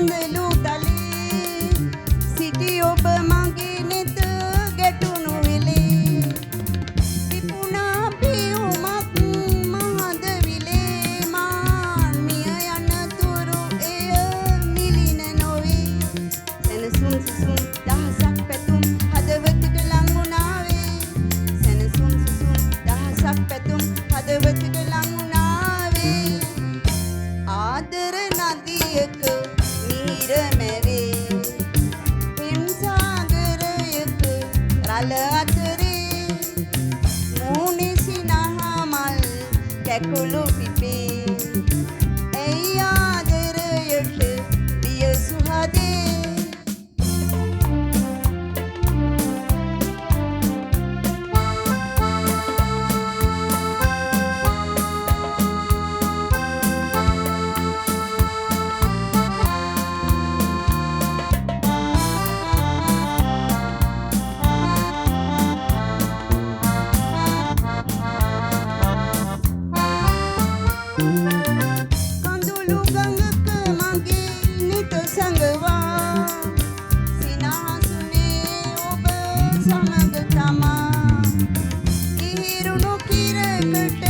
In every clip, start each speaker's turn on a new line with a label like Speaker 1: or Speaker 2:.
Speaker 1: කඳලු තලේ සිටි ඔබ මගේ නෙත ගැටුණු වෙලේ පිපුණා පියුමක් මහද විලේ මාන් මිය යන තුරු එය මිලින නොවේ සැනසුම් සුසුම් දහසක් පැතුම් හදවතට ලංගුණාවේ සැනසුම් සුසුම් දහසක් පැතුම් හදවතට ලංගුණාවේ ආදර නදියක මීර මැවේ පෙම් සාගරයක රළ අතරේ මූණේ සිනහමල් කැකුළු පිපේ ඇයි ආදරයට පිය සුහදේ කඳුළු ගඟක මගේ නිත සඟවා සිනහසුනේ ඔබ සමග තමා ඉහිරුණු කිරකට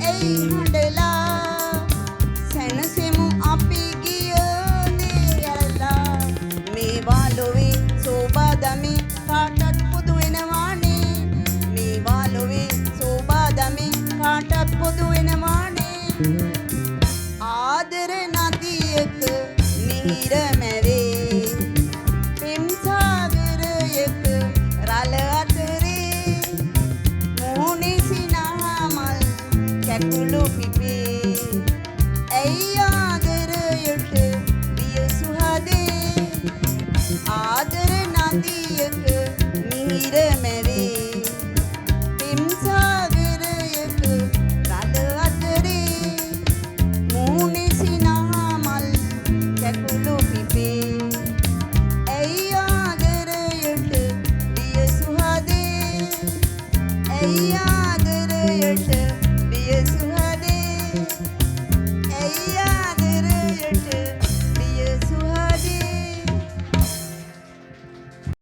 Speaker 1: ඇයි හඬලා සැනසෙමු අපි ගිය දේ ඇරලා මේවා ලොවේ සෝබා දමේ කාටත් පොදු වෙනවානේ මේවා ලොවේ සෝබා දමේ කාටත් පොදු වෙනවානේ ආදර නදියක මිහිර මැවේ පෙම් සාගරයක රළ අතරේ මූණේ සිනහමල් කැකුළු පිපේ ඇයි ආදරයට පිය සුහදේ ආදර නදියක මිහිර මැවේ පෙම් සාගරයක රළ අතරේ මූණේ සිනහමල් කැකුළු පිපේ ඇයි ආදරයට පිය සුහදේ ඇයි ආදරයට